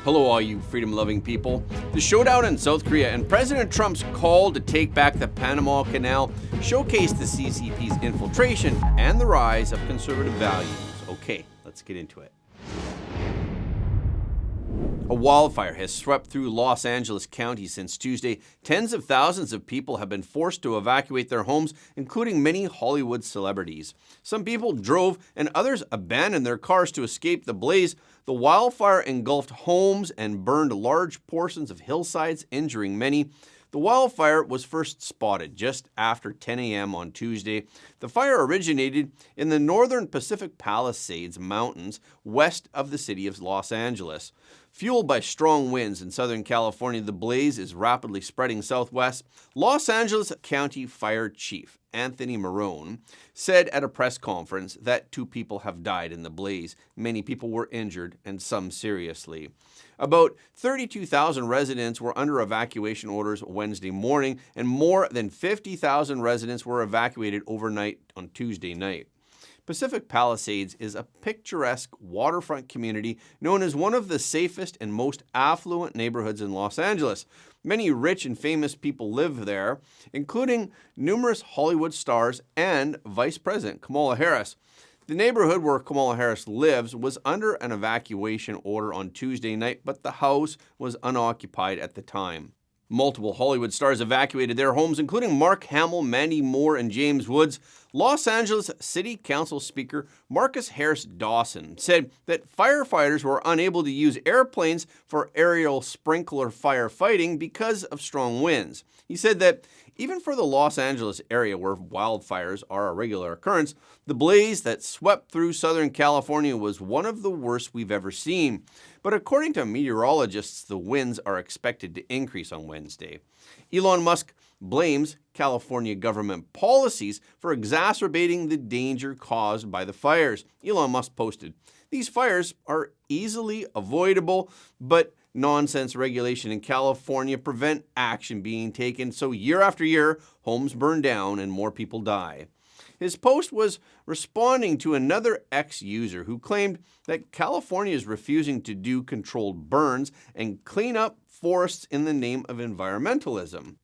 Hello, all you freedom-loving people. The showdown in South Korea and President Trump's call to take back the Panama Canal showcased the CCP's infiltration and the rise of conservative values. Okay, let's get into it. A wildfire has swept through Los Angeles County since Tuesday. Tens of thousands of people have been forced to evacuate their homes, including many Hollywood celebrities. Some people drove and others abandoned their cars to escape the blaze. The wildfire engulfed homes and burned large portions of hillsides, injuring many. The wildfire was first spotted just after 10 a.m. on Tuesday. The fire originated in the northern Pacific Palisades Mountains, west of the city of Los Angeles. Fueled by strong winds in Southern California, the blaze is rapidly spreading southwest. Los Angeles County Fire Chief Anthony Marone said at a press conference that 2 people have died in the blaze. Many people were injured and some seriously. About 32,000 residents were under evacuation orders Wednesday morning, and more than 50,000 residents were evacuated overnight on Tuesday night. Pacific Palisades is a picturesque waterfront community known as one of the safest and most affluent neighborhoods in Los Angeles. Many rich and famous people live there, including numerous Hollywood stars and Vice President Kamala Harris. The neighborhood where Kamala Harris lives was under an evacuation order on Tuesday night, but the house was unoccupied at the time. Multiple Hollywood stars evacuated their homes, including Mark Hamill, Mandy Moore, and James Woods. Los Angeles City Council Speaker Marcus Harris Dawson said that firefighters were unable to use airplanes for aerial sprinkler firefighting because of strong winds. He said that even for the Los Angeles area, where wildfires are a regular occurrence, the blaze that swept through Southern California was one of the worst we've ever seen. But according to meteorologists, the winds are expected to increase on Wednesday. Elon Musk blames California government policies for exacerbating the danger caused by the fires. Elon Musk posted, "These fires are easily avoidable, but nonsense regulation in California prevent action being taken, so year after year, homes burn down and more people die." His post was responding to another ex-user who claimed that California is refusing to do controlled burns and clean up forests in the name of environmentalism.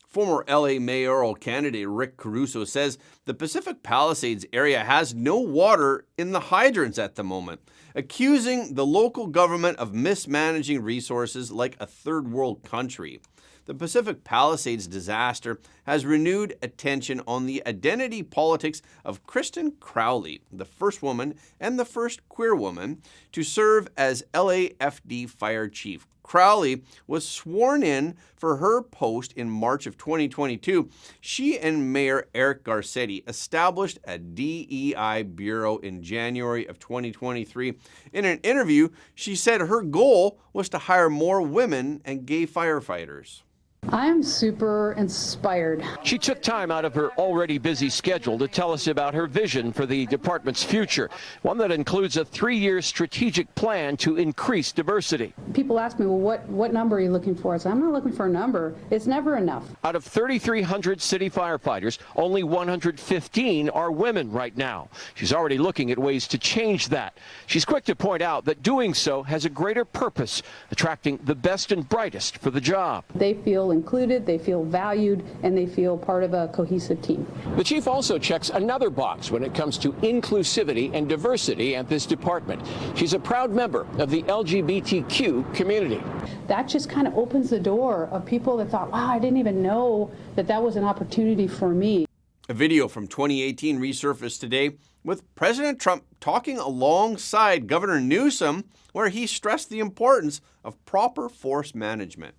Former LA mayoral candidate Rick Caruso says the Pacific Palisades area has no water in the hydrants at the moment, accusing the local government of mismanaging resources like a third world country. The Pacific Palisades disaster has renewed attention on the identity politics of Kristen Crowley, the first woman and the first queer woman to serve as LAFD fire chief. Crowley was sworn in for her post in March of 2022. She and Mayor Eric Garcetti established a DEI bureau in January of 2023. In an interview, she said her goal was to hire more women and gay firefighters. I'm super inspired. She took time out of her already busy schedule to tell us about her vision for the department's future, one that includes a 3-year strategic plan to increase diversity. People ask me, well, what number are you looking for? I said, I'm not looking for a number. It's never enough. Out of 3,300 city firefighters, only 115 are women right now. She's already looking at ways to change that. She's quick to point out that doing so has a greater purpose, attracting the best and brightest for the job. They feel included, they feel valued, and they feel part of a cohesive team. The chief also checks another box when it comes to inclusivity and diversity at this department. She's a proud member of the LGBTQ community. That just kind of opens the door of people that thought, wow, I didn't even know that that was an opportunity for me. A video from 2018 resurfaced today with President Trump talking alongside Governor Newsom, where he stressed the importance of proper forest management.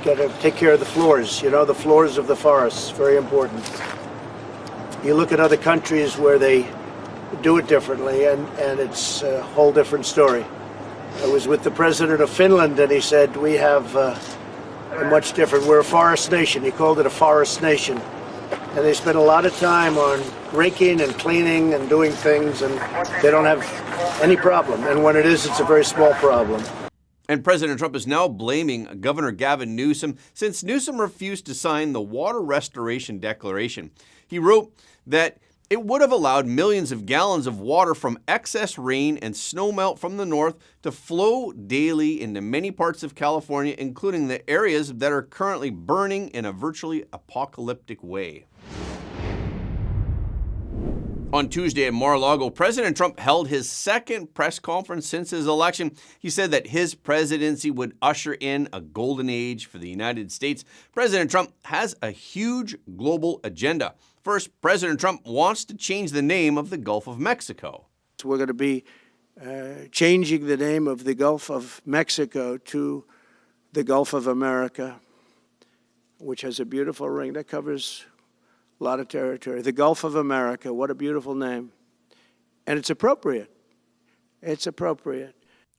Got to take care of the floors, the floors of the forests, very important. You look at other countries where they do it differently, and it's a whole different story. I was with the president of Finland, and he said, we have a much different, we're a forest nation. He called it a forest nation. And they spend a lot of time on raking and cleaning and doing things, and they don't have any problem. And when it is, it's a very small problem. And President Trump is now blaming Governor Gavin Newsom since Newsom refused to sign the Water Restoration Declaration. He wrote that It would have allowed millions of gallons of water from excess rain and snowmelt from the north to flow daily into many parts of California, including the areas that are currently burning in a virtually apocalyptic way. On Tuesday in Mar-a-Lago, President Trump held his second press conference since his election. He said that his presidency would usher in a golden age for the United States. President Trump has a huge global agenda. First, President Trump wants to change the name of the Gulf of Mexico. We're going to be changing the name of the Gulf of Mexico to the Gulf of America, which has a beautiful ring that covers a lot of territory. The Gulf of America, what a beautiful name. And it's appropriate. It's appropriate.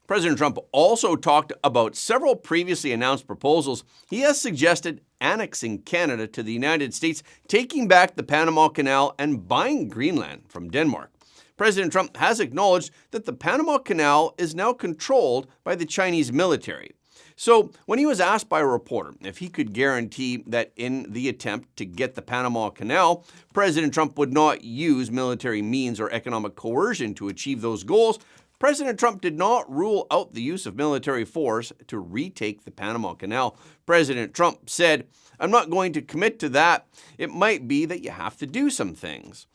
President Trump also talked about several previously announced proposals. He has suggested annexing Canada to the United States, taking back the Panama Canal, and buying Greenland from Denmark. President Trump has acknowledged that the Panama Canal is now controlled by the Chinese military. So, when he was asked by a reporter if he could guarantee that in the attempt to get the Panama Canal, President Trump would not use military means or economic coercion to achieve those goals, President Trump did not rule out the use of military force to retake the Panama Canal. President Trump said, "I'm not going to commit to that. It might be that you have to do some things."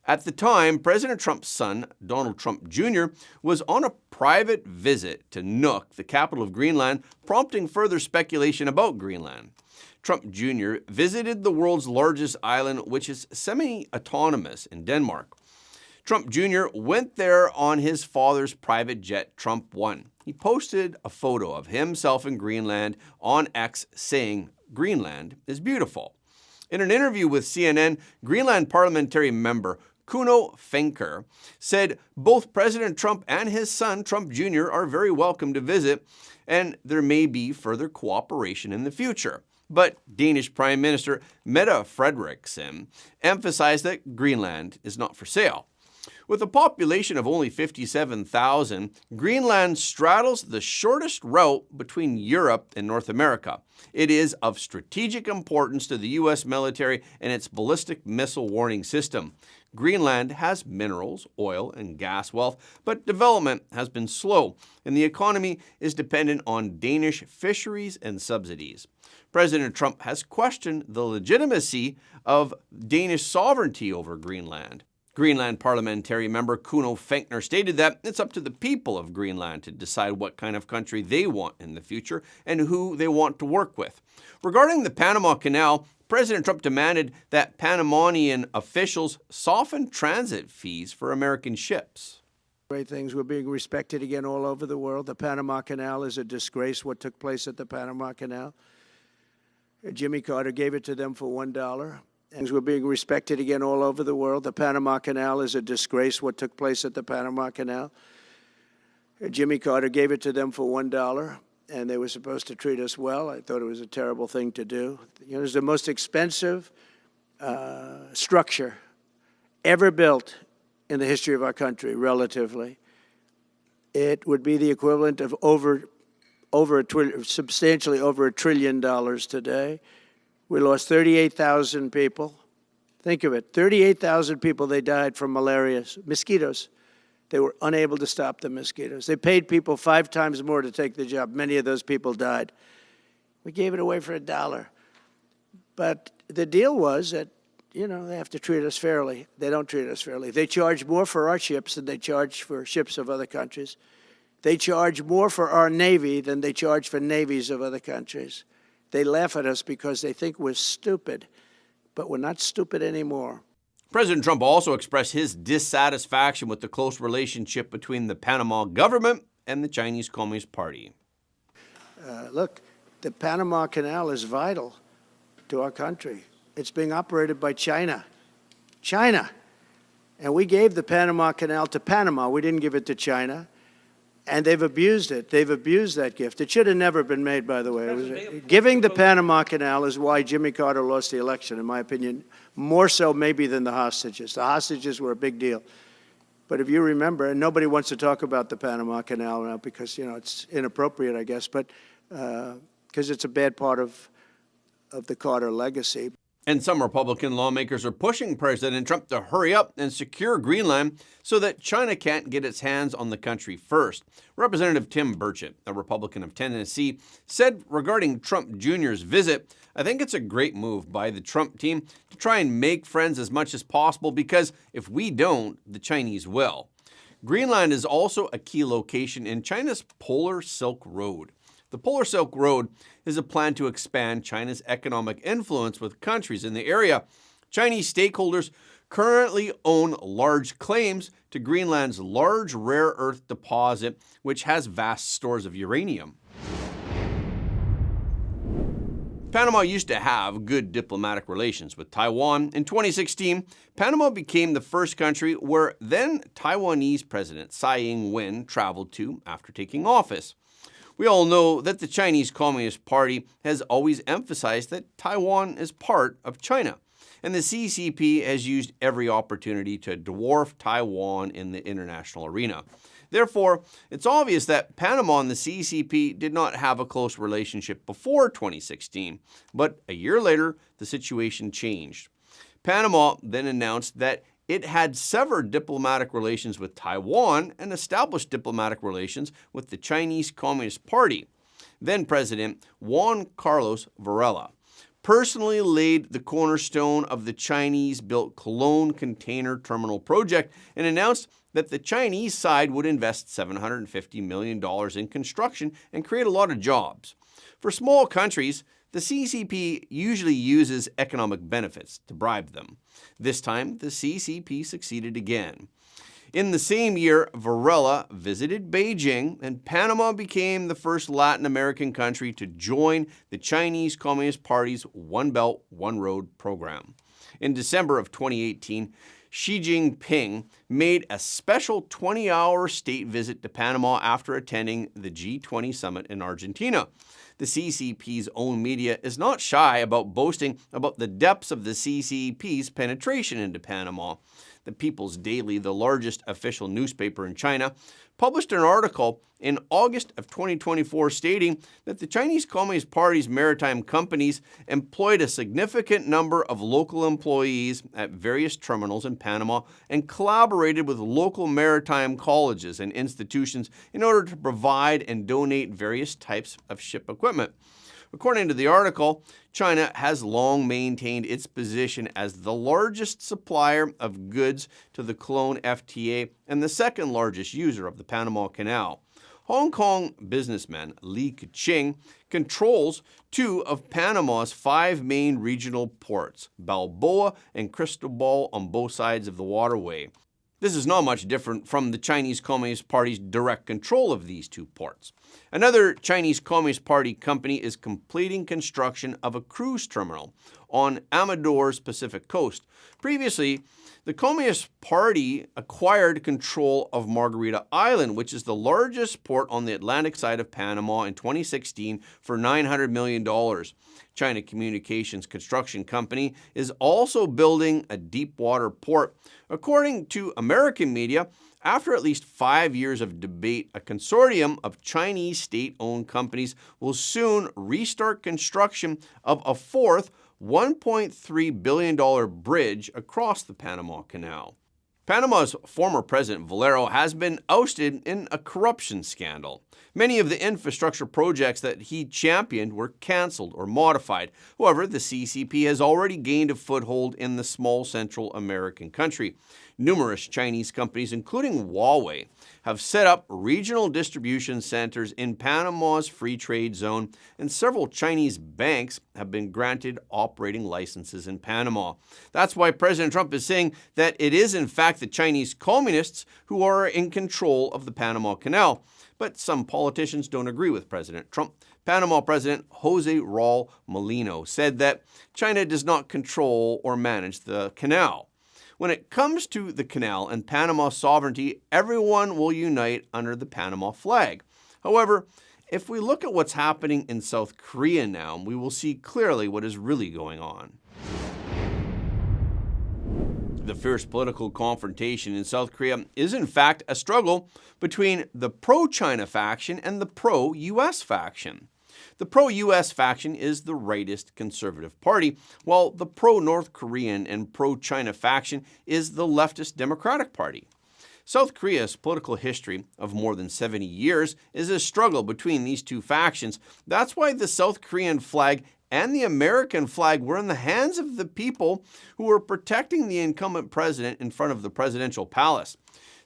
At the time, President Trump's son, Donald Trump Jr., was on a private visit to Nuuk, the capital of Greenland, prompting further speculation about Greenland. Trump Jr. visited the world's largest island, which is semi-autonomous in Denmark. Trump Jr. went there on his father's private jet, Trump One. He posted a photo of himself in Greenland on X saying, "Greenland is beautiful." In an interview with CNN, Greenland parliamentary member Kuno Fenker said both President Trump and his son, Trump Jr., are very welcome to visit, and there may be further cooperation in the future. But Danish Prime Minister Mette Frederiksen emphasized that Greenland is not for sale. With a population of only 57,000, Greenland straddles the shortest route between Europe and North America. It is of strategic importance to the U.S. military and its ballistic missile warning system. Greenland has minerals, oil, and gas wealth, but development has been slow, and the economy is dependent on Danish fisheries and subsidies. President Trump has questioned the legitimacy of Danish sovereignty over Greenland. Greenland parliamentary member Kuno Fenker stated that it's up to the people of Greenland to decide what kind of country they want in the future and who they want to work with. Regarding the Panama Canal, President Trump demanded that Panamanian officials soften transit fees for American ships. Great things were being respected again all over the world. The Panama Canal is a disgrace, what took place at the Panama Canal. Jimmy Carter gave it to them for $1. Things were being respected again all over the world. The Panama Canal is a disgrace, what took place at the Panama Canal. Jimmy Carter gave it to them for $1, and they were supposed to treat us well. I thought it was a terrible thing to do. You know, it was the most expensive structure ever built in the history of our country, relatively. It would be the equivalent of substantially over $1 trillion today. We lost 38,000 people. Think of it, 38,000 people, they died from malaria, mosquitoes. They were unable to stop the mosquitoes. They paid people 5 times more to take the job. Many of those people died. We gave it away for $1. But the deal was that, you know, they have to treat us fairly. They don't treat us fairly. They charge more for our ships than they charge for ships of other countries. They charge more for our Navy than they charge for navies of other countries. They laugh at us because they think we're stupid, but we're not stupid anymore. President Trump also expressed his dissatisfaction with the close relationship between the Panama government and the Chinese Communist Party. Look, the Panama Canal is vital to our country. It's being operated by China. China. And we gave the Panama Canal to Panama. We didn't give it to China. And they've abused it. They've abused that gift. It should have never been made, by the way. Giving the Panama Canal is why Jimmy Carter lost the election, in my opinion, more so maybe than the hostages. The hostages were a big deal. But if you remember, and nobody wants to talk about the Panama Canal now because, you know, it's inappropriate, I guess, but because it's a bad part of the Carter legacy. And some Republican lawmakers are pushing President Trump to hurry up and secure Greenland so that China can't get its hands on the country first. Representative Tim Burchett, a Republican of Tennessee, said regarding Trump Jr.'s visit, "I think it's a great move by the Trump team to try and make friends as much as possible because if we don't, the Chinese will." Greenland is also a key location in China's Polar Silk Road. The Polar Silk Road is a plan to expand China's economic influence with countries in the area. Chinese stakeholders currently own large claims to Greenland's large rare earth deposit, which has vast stores of uranium. Panama used to have good diplomatic relations with Taiwan. In 2016, Panama became the first country where then Taiwanese President Tsai Ing-wen traveled to after taking office. We all know that the Chinese Communist Party has always emphasized that Taiwan is part of China, and the CCP has used every opportunity to dwarf Taiwan in the international arena. Therefore, it's obvious that Panama and the CCP did not have a close relationship before 2016, but a year later, the situation changed. Panama then announced that it had severed diplomatic relations with Taiwan and established diplomatic relations with the Chinese Communist Party. Then President Juan Carlos Varela personally laid the cornerstone of the Chinese-built Cologne container terminal project and announced that the Chinese side would invest $750 million in construction and create a lot of jobs. For small countries, the CCP usually uses economic benefits to bribe them. This time, the CCP succeeded again. In the same year, Varela visited Beijing, and Panama became the first Latin American country to join the Chinese Communist Party's One Belt, One Road program. In December of 2018, Xi Jinping made a special 20-hour state visit to Panama after attending the G20 summit in Argentina. The CCP's own media is not shy about boasting about the depths of the CCP's penetration into Panama. The People's Daily, the largest official newspaper in China, published an article in August of 2024 stating that the Chinese Communist Party's maritime companies employed a significant number of local employees at various terminals in Panama and collaborated with local maritime colleges and institutions in order to provide and donate various types of ship equipment. According to the article, China has long maintained its position as the largest supplier of goods to the Cologne FTA and the second largest user of the Panama Canal. Hong Kong businessman Li Keqiang controls two of Panama's 5 main regional ports, Balboa and Cristobal, on both sides of the waterway. This is not much different from the Chinese Communist Party's direct control of these two ports. Another Chinese Communist Party company is completing construction of a cruise terminal on Amador's Pacific coast. Previously, the Communist Party acquired control of Margarita Island, which is the largest port on the Atlantic side of Panama, in 2016 for $900 million. China Communications Construction Company is also building a deep-water port. According to American media, after at least 5 years of debate, a consortium of Chinese state-owned companies will soon restart construction of a fourth $1.3 billion bridge across the Panama Canal. Panama's former president Valero has been ousted in a corruption scandal. Many of the infrastructure projects that he championed were canceled or modified. However, the CCP has already gained a foothold in the small Central American country. Numerous Chinese companies, including Huawei, have set up regional distribution centers in Panama's free trade zone, and several Chinese banks have been granted operating licenses in Panama. That's why President Trump is saying that it is in fact the Chinese communists who are in control of the Panama Canal. But some politicians don't agree with President Trump. Panama President Jose Raul Molino said that China does not control or manage the canal. When it comes to the canal and Panama sovereignty, everyone will unite under the Panama flag. However, if we look at what's happening in South Korea now, we will see clearly what is really going on. The fierce political confrontation in South Korea is in fact a struggle between the pro-China faction and the pro-US faction. The pro-US faction is the rightist Conservative Party, while the pro-North Korean and pro-China faction is the leftist Democratic Party. South Korea's political history of more than 70 years is a struggle between these two factions. That's why the South Korean flag and the American flag were in the hands of the people who were protecting the incumbent president in front of the presidential palace.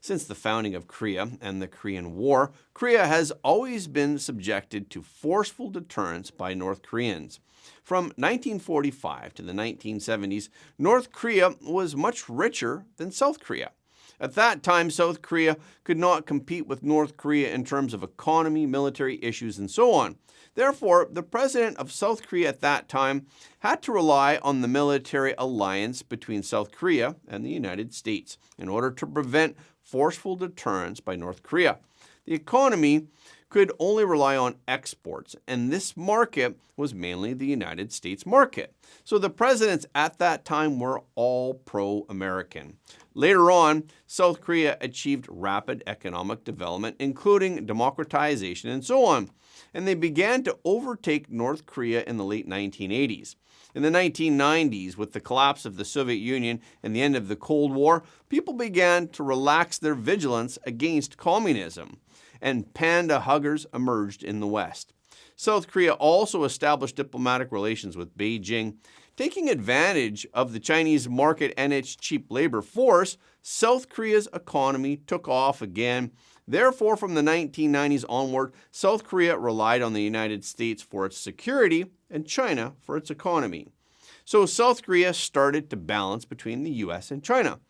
Since the founding of Korea and the Korean War, Korea has always been subjected to forceful deterrence by North Koreans. From 1945 to the 1970s, North Korea was much richer than South Korea. At that time, South Korea could not compete with North Korea in terms of economy, military issues, and so on. Therefore, the president of South Korea at that time had to rely on the military alliance between South Korea and the United States in order to prevent forceful deterrence by North Korea. The economy could only rely on exports, and this market was mainly the United States market. So the presidents at that time were all pro-American. Later on, South Korea achieved rapid economic development, including democratization and so on, and they began to overtake North Korea in the late 1980s. In the 1990s, with the collapse of the Soviet Union and the end of the Cold War, people began to relax their vigilance against communism, and panda huggers emerged in the West. South Korea also established diplomatic relations with Beijing. Taking advantage of the Chinese market and its cheap labor force, South Korea's economy took off again. Therefore, from the 1990s onward, South Korea relied on the United States for its security and China for its economy. So South Korea started to balance between the US and China.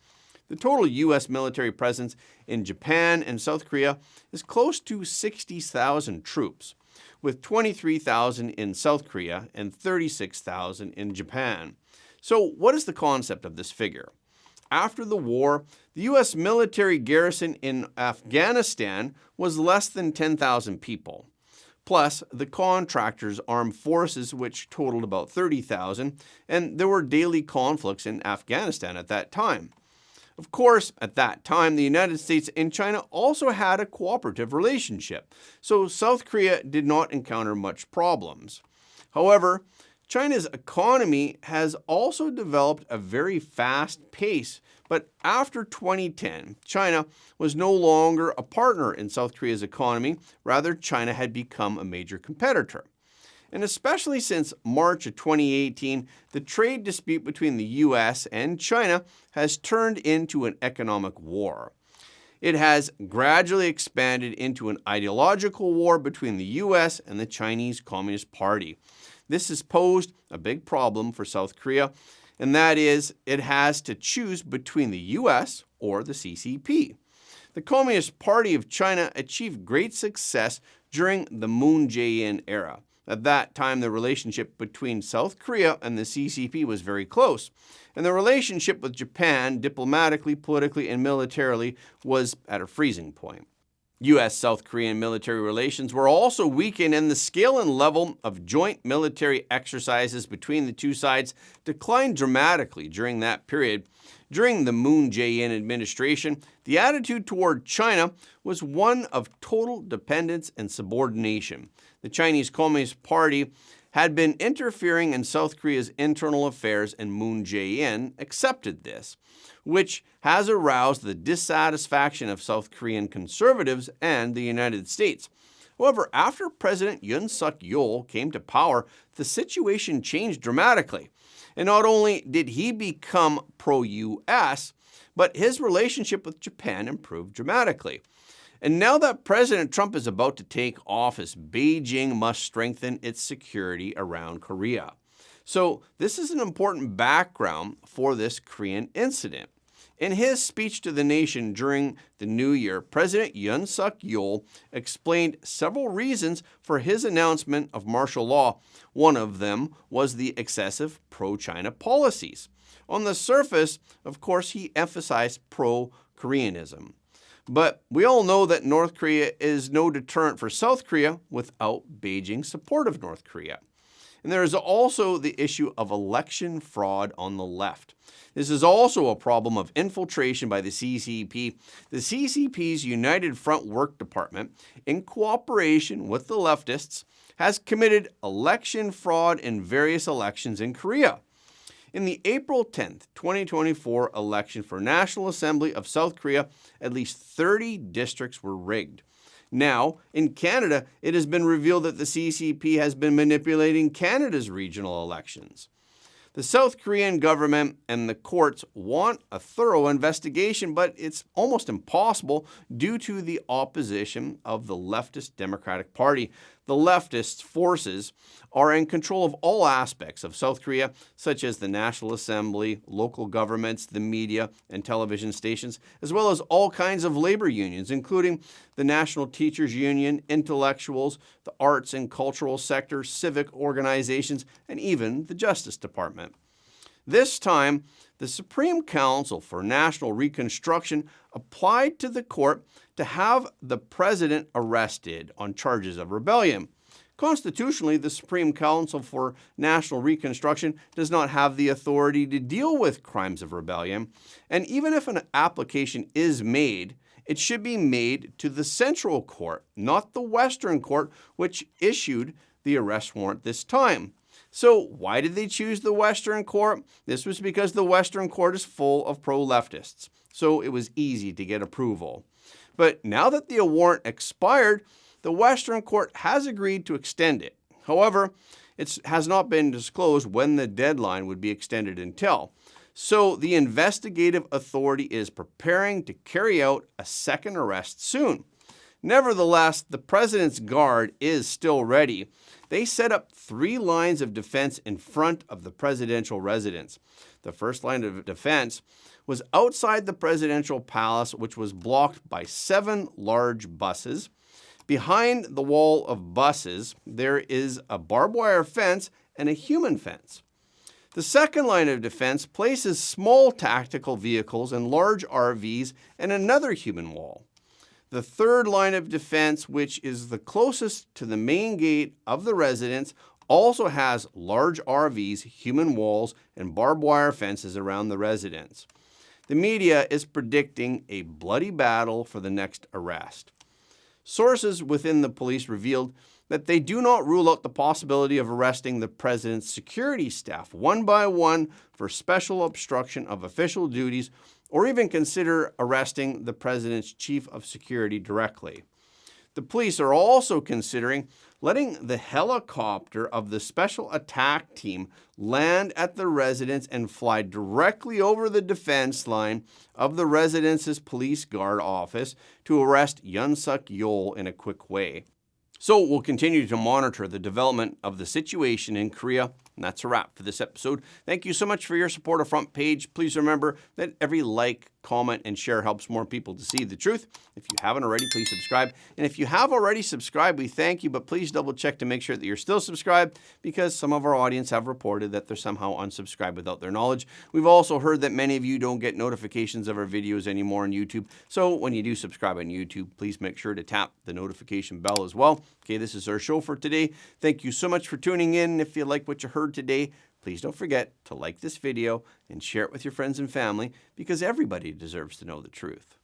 The total U.S. military presence in Japan and South Korea is close to 60,000 troops, with 23,000 in South Korea and 36,000 in Japan. So what is the concept of this figure? After the war, the U.S. military garrison in Afghanistan was less than 10,000 people. Plus, the contractors' armed forces, which totaled about 30,000, and there were daily conflicts in Afghanistan at that time. Of course, at that time, the United States and China also had a cooperative relationship, so South Korea did not encounter much problems. However, China's economy has also developed a very fast pace, but after 2010, China was no longer a partner in South Korea's economy. Rather, China had become a major competitor. And especially since March of 2018, the trade dispute between the U.S. and China has turned into an economic war. It has gradually expanded into an ideological war between the U.S. and the Chinese Communist Party. This has posed a big problem for South Korea, and that is it has to choose between the U.S. or the CCP. The Communist Party of China achieved great success during the Moon Jae-in era. At that time, the relationship between South Korea and the CCP was very close, and the relationship with Japan, diplomatically, politically, and militarily, was at a freezing point. U.S.-South Korean military relations were also weakened, and the scale and level of joint military exercises between the two sides declined dramatically during that period. During the Moon Jae-in administration, the attitude toward China was one of total dependence and subordination. The Chinese Communist Party had been interfering in South Korea's internal affairs, and Moon Jae-in accepted this, which has aroused the dissatisfaction of South Korean conservatives and the United States. However, after President Yoon Suk-yeol came to power, the situation changed dramatically. And not only did he become pro-US, but his relationship with Japan improved dramatically. And now that President Trump is about to take office, Beijing must strengthen its security around Korea. So this is an important background for this Korean incident. In his speech to the nation during the New Year, President Yoon Suk-yeol explained several reasons for his announcement of martial law. One of them was the excessive pro-China policies. On the surface, of course, he emphasized pro-Koreanism. But we all know that North Korea is no deterrent for South Korea without Beijing's support of North Korea. And there is also the issue of election fraud on the left. This is also a problem of infiltration by the CCP. The CCP's United Front Work Department, in cooperation with the leftists, has committed election fraud in various elections in Korea. In the April 10th, 2024 election for National Assembly of South Korea, at least 30 districts were rigged. Now, in Canada, it has been revealed that the CCP has been manipulating Canada's regional elections. The South Korean government and the courts want a thorough investigation, but it's almost impossible due to the opposition of the leftist Democratic Party. The leftist forces are in control of all aspects of South Korea, such as the National Assembly, local governments, the media, and television stations, as well as all kinds of labor unions, including the National Teachers Union, intellectuals, the arts and cultural sector, civic organizations, and even the Justice Department. This time, the Supreme Council for National Reconstruction applied to the court to have the president arrested on charges of rebellion. Constitutionally, the Supreme Council for National Reconstruction does not have the authority to deal with crimes of rebellion, and even if an application is made, it should be made to the Central Court, not the Western Court, which issued the arrest warrant this time. So why did they choose the Western Court? This was because the Western Court is full of pro-leftists, so it was easy to get approval. But now that the warrant expired, the Western Court has agreed to extend it. However, it has not been disclosed when the deadline would be extended until. So the investigative authority is preparing to carry out a second arrest soon. Nevertheless, the president's guard is still ready. They set up 3 lines of defense in front of the presidential residence. The first line of defense was outside the presidential palace, which was blocked by 7 large buses. Behind the wall of buses, there is a barbed wire fence and a human fence. The second line of defense places small tactical vehicles and large RVs and another human wall. The third line of defense, which is the closest to the main gate of the residence, also has large RVs, human walls, and barbed wire fences around the residence. The media is predicting a bloody battle for the next arrest. Sources within the police revealed that they do not rule out the possibility of arresting the president's security staff one by one for special obstruction of official duties, or even consider arresting the president's chief of security directly. The police are also considering letting the helicopter of the special attack team land at the residence and fly directly over the defense line of the residence's police guard office to arrest Yoon Suk Yeol in a quick way. So we'll continue to monitor the development of the situation in Korea. And that's a wrap for this episode. Thank you so much for your support of Front Page. Please remember that every like, comment, and share helps more people to see the truth. If you haven't already, please subscribe. And if you have already subscribed, we thank you, but please double check to make sure that you're still subscribed, because some of our audience have reported that they're somehow unsubscribed without their knowledge. We've also heard that many of you don't get notifications of our videos anymore on YouTube. So when you do subscribe on YouTube, please make sure to tap the notification bell as well. Okay, this is our show for today. Thank you so much for tuning in. If you like what you heard today, please don't forget to like this video and share it with your friends and family, because everybody deserves to know the truth.